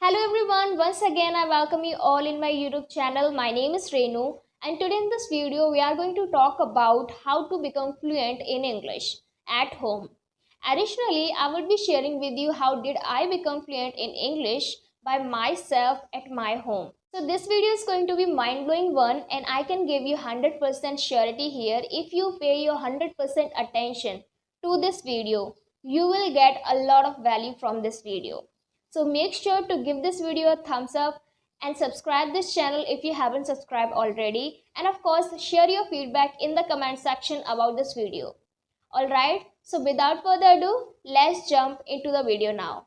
Hello everyone, once again I welcome you all in my YouTube channel. My name is Renu and today in this video we are going to talk about how to become fluent in English at home. Additionally, I will be sharing with you how did I become fluent in English by myself at my home. So this video is going to be mind-blowing one and I can give you 100% surety here. If you pay your 100% attention to this video, you will get a lot of value from this video. So make sure to give this video a thumbs up and subscribe this channel if you haven't subscribed already. And of course, share your feedback in the comment section about this video. Alright, so without further ado, let's jump into the video now.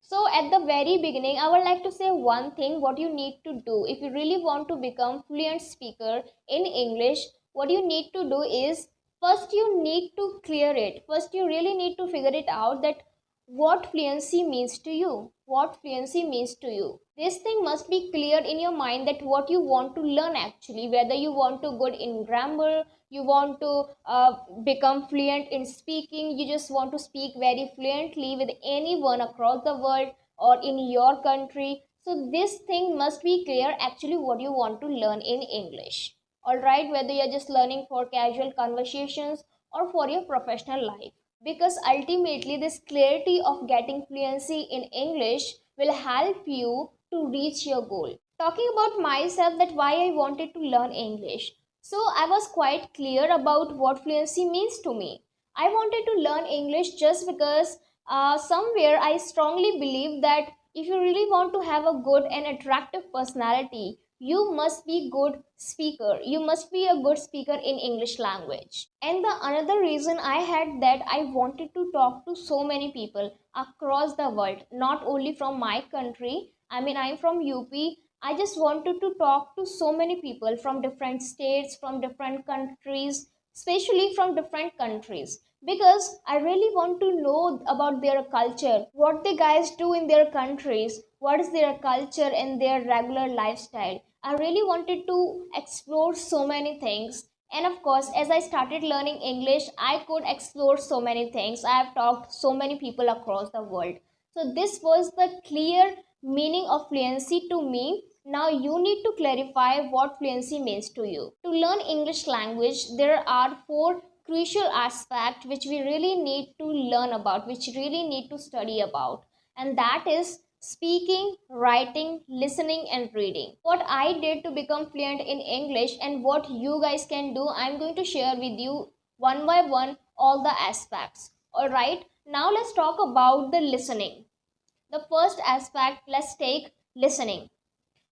So at the very beginning, I would like to say one thing what you need to do if you really want to become fluent speaker in English. What you need to do is first you need to clear it. First you really need to figure it out that what fluency means to you. What fluency means to you. This thing must be clear in your mind that what you want to learn actually, whether you want to good in grammar, you want to become fluent in speaking, you just want to speak very fluently with anyone across the world or in your country. So this thing must be clear actually what you want to learn in English. Alright, whether you're just learning for casual conversations or for your professional life, because ultimately this clarity of getting fluency in English will help you to reach your goal. Talking about myself, that why I wanted to learn English. So I was quite clear about what fluency means to me. I wanted to learn English just because somewhere I strongly believe that if you really want to have a good and attractive personality, you must be good speaker. You must be a good speaker in English language. And the another reason I had that I wanted to talk to so many people across the world, not only from my country. I mean, I'm from UP. I just wanted to talk to so many people from different states, from different countries, especially from different countries, because I really want to know about their culture, what the guys do in their countries, what is their culture and their regular lifestyle. I really wanted to explore so many things. And of course, as I started learning English, I could explore so many things. I have talked so many people across the world. So this was the clear meaning of fluency to me. Now you need to clarify what fluency means to you. To learn English language, there are four crucial aspects which we really need to learn about, which really need to study about. And that is speaking, writing, listening and reading. What I did to become fluent in English and what you guys can do, I'm going to share with you one by one all the aspects. Alright, now let's talk about the listening. The first aspect, let's take listening.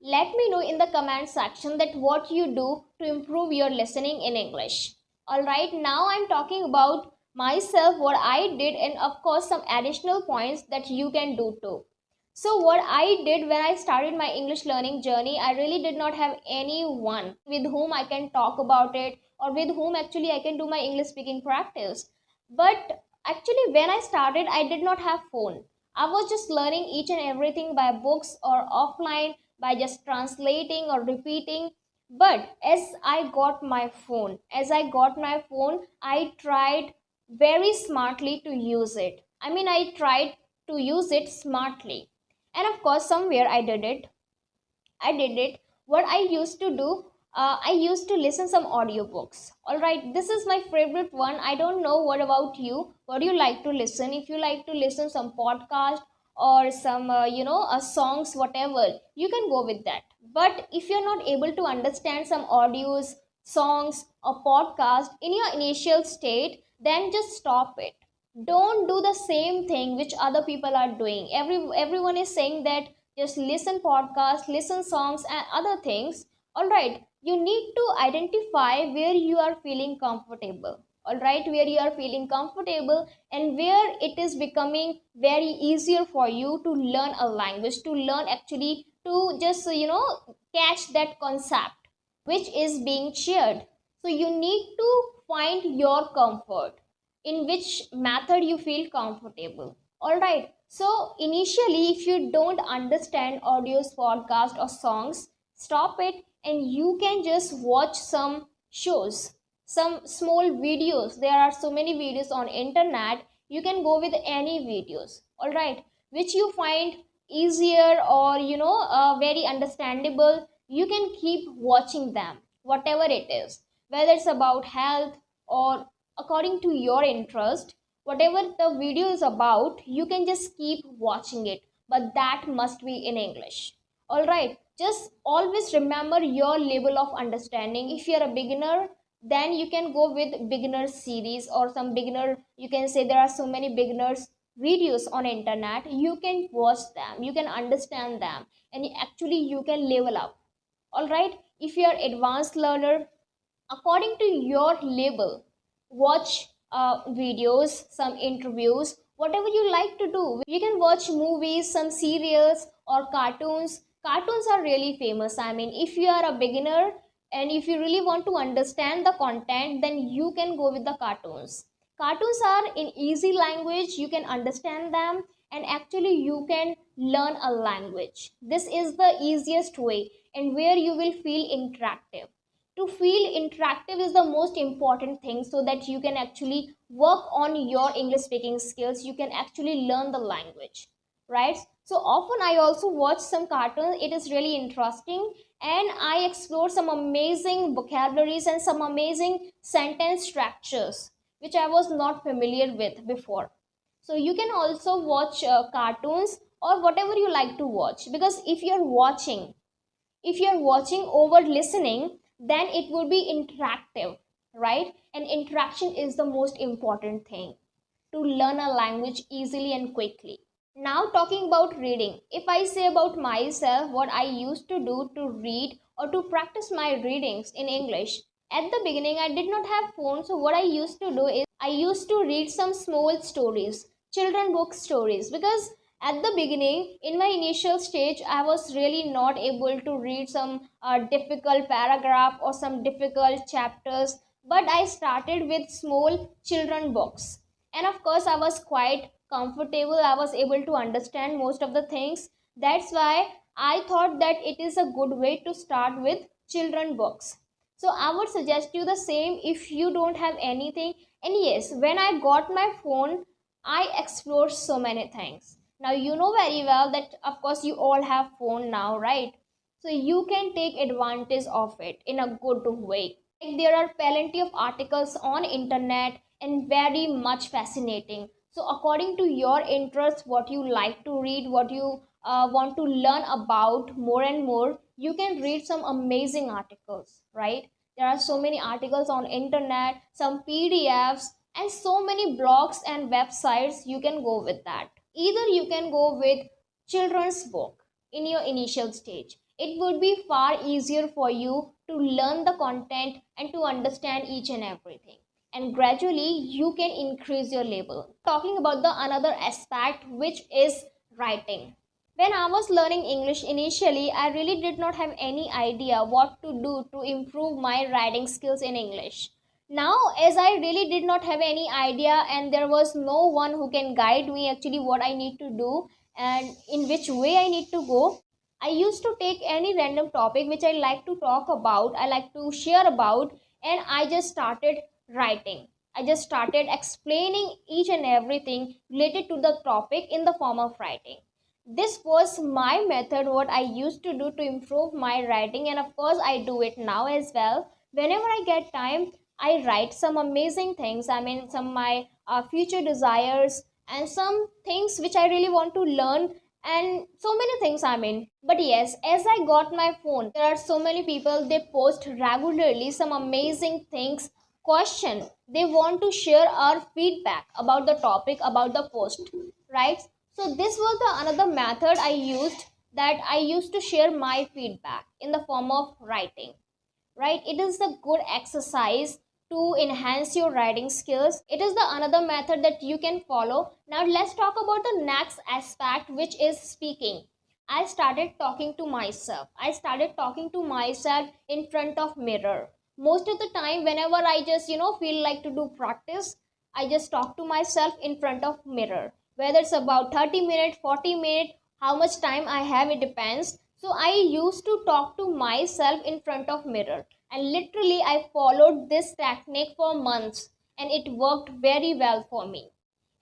Let me know in the comment section that what you do to improve your listening in English. Alright, now I'm talking about myself, what I did, and of course some additional points that you can do too. So what I did when I started my English learning journey, I really did not have anyone with whom I can talk about it or with whom actually I can do my English speaking practice. But actually when I started, I did not have phone. I was just learning each and everything by books or offline, by just translating or repeating. But as I got my phone, I tried very smartly to use it. I tried to use it smartly. And of course, somewhere I did it. What I used to do, I used to listen some audiobooks. All right, this is my favorite one. I don't know what about you. What do you like to listen? If you like to listen some podcast or some, songs, whatever, you can go with that. But if you're not able to understand some audios, songs, or podcast in your initial state, then just stop it. Don't do the same thing which other people are doing. Everyone is saying that just listen podcasts, listen songs and other things. All right, you need to identify where you are feeling comfortable. All right, where you are feeling comfortable and where it is becoming very easier for you to learn a language, to learn actually, to just catch that concept which is being shared. So you need to find your comfort, in which method you feel comfortable. All right, so initially if you don't understand audios, podcast or songs, stop it and you can just watch some shows, some small videos. There are so many videos on internet. You can go with any videos, all right, which you find easier or very understandable, you can keep watching them, whatever it is, whether it's about health or according to your interest. Whatever the video is about, you can just keep watching it, but that must be in English. All right, just always remember your level of understanding. If you're a beginner, then you can go with beginner series or some beginner, you can say there are so many beginners videos on internet. You can watch them, you can understand them, and actually you can level up. All right, if you are advanced learner, according to your level, watch videos, some interviews, whatever you like to do. You can watch movies, some serials or cartoons. Cartoons are really famous. I mean, if you are a beginner and if you really want to understand the content, then you can go with the cartoons. Cartoons are in easy language, you can understand them, and actually you can learn a language. This is the easiest way, and where you will feel interactive. To feel interactive is the most important thing, so that you can actually work on your English speaking skills, you can actually learn the language, right? So often I also watch some cartoons, it is really interesting, and I explore some amazing vocabularies and some amazing sentence structures which I was not familiar with before. So you can also watch cartoons or whatever you like to watch, because if you're watching over listening, then it would be interactive, right? And interaction is the most important thing to learn a language easily and quickly. Now, talking about reading, if I say about myself, what I used to do to read or to practice my readings in English, at the beginning I did not have phone. So what I used to do is I used to read some small stories, children book stories, because at the beginning, in my initial stage, I was really not able to read some difficult paragraph or some difficult chapters, but I started with small children books, and of course I was quite comfortable, I was able to understand most of the things. That's why I thought that it is a good way to start with children books. So I would suggest you the same if you don't have anything. And yes, when I got my phone, I explored so many things. Now you know very well that of course you all have phone now, right? So you can take advantage of it in a good way. Like, there are plenty of articles on internet and very much fascinating. So according to your interests, what you like to read, what you want to learn about more and more, you can read some amazing articles, right? There are so many articles on internet, some PDFs, and so many blogs and websites. You can go with that. Either you can go with children's book in your initial stage. It would be far easier for you to learn the content and to understand each and everything, and gradually you can increase your level. Talking about the another aspect, which is writing. When I was learning English initially, I really did not have any idea what to do to improve my writing skills in English. Now, as I really did not have any idea and there was no one who can guide me actually what I need to do and in which way I need to go, I used to take any random topic which I like to talk about, I like to share about, and I just started writing. I just started explaining each and everything related to the topic in the form of writing. This was my method, what I used to do to improve my writing, and of course I do it now as well. Whenever I get time, I write some amazing things. I mean, some of my future desires and some things which I really want to learn, and so many things. I mean, but yes, as I got my phone, there are so many people, they post regularly some amazing things, question, they want to share our feedback about the topic, about the post, right? So this was the another method I used, that I used to share my feedback in the form of writing, right? It is a good exercise to enhance your writing skills. It is the another method that you can follow. Now let's talk about the next aspect, which is speaking. I started talking to myself. I started talking to myself in front of mirror. Most of the time, whenever I just feel like to do practice, I just talk to myself in front of mirror. Whether it's about 30 minutes, 40 minutes, how much time I have, it depends. So I used to talk to myself in front of mirror, and literally I followed this technique for months, and it worked very well for me.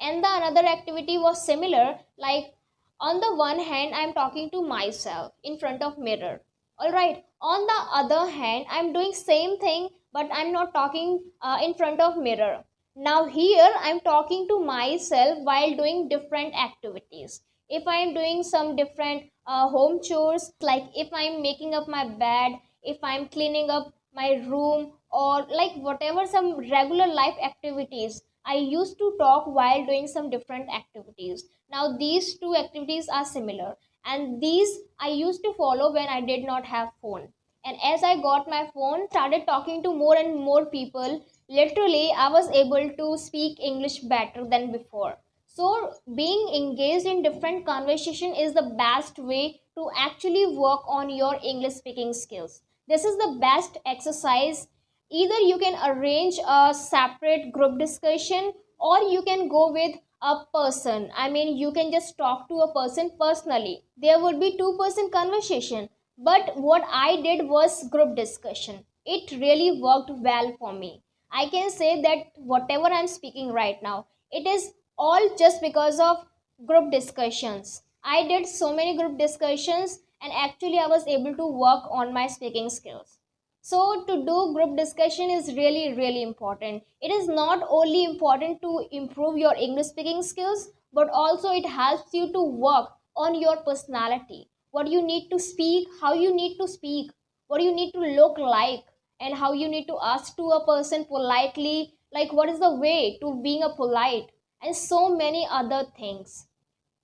And the another activity was similar, like On the one hand, I'm talking to myself in front of mirror. All right. On the other hand, I'm doing same thing, but I'm not talking in front of mirror. Now here I'm talking to myself while doing different activities. If I'm doing some different home chores, like if I'm making up my bed, if I'm cleaning up my room, or like whatever some regular life activities, I used to talk while doing some different activities. Now these two activities are similar, and these I used to follow when I did not have phone. And as I got my phone, started talking to more and more people, literally I was able to speak English better than before. So being engaged in different conversation is the best way to actually work on your English speaking skills. This is the best exercise. Either you can arrange a separate group discussion, or you can go with a person. I mean, you can just talk to a person personally. There would be two-person conversation. But what I did was group discussion. It really worked well for me. I can say that whatever I'm speaking right now, it is all just because of group discussions. I did so many group discussions, and actually I was able to work on my speaking skills. So to do group discussion is really important. It is not only important to improve your English speaking skills, but also it helps you to work on your personality. What you need to speak, how you need to speak, what you need to look like, and how you need to ask to a person politely, like what is the way to being a polite, and so many other things.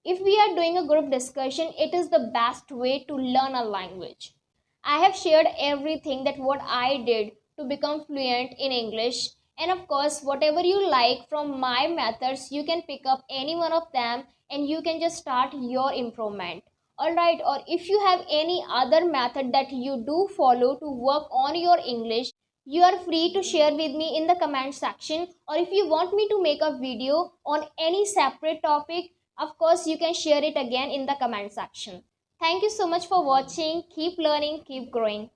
If we are doing a group discussion, it is the best way to learn a language. I have shared everything that what I did to become fluent in English. And of course, whatever you like from my methods, you can pick up any one of them and you can just start your improvement. Alright, or if you have any other method that you do follow to work on your English, you are free to share with me in the comment section. Or if you want me to make a video on any separate topic, of course, you can share it again in the comment section. Thank you so much for watching. Keep learning, keep growing.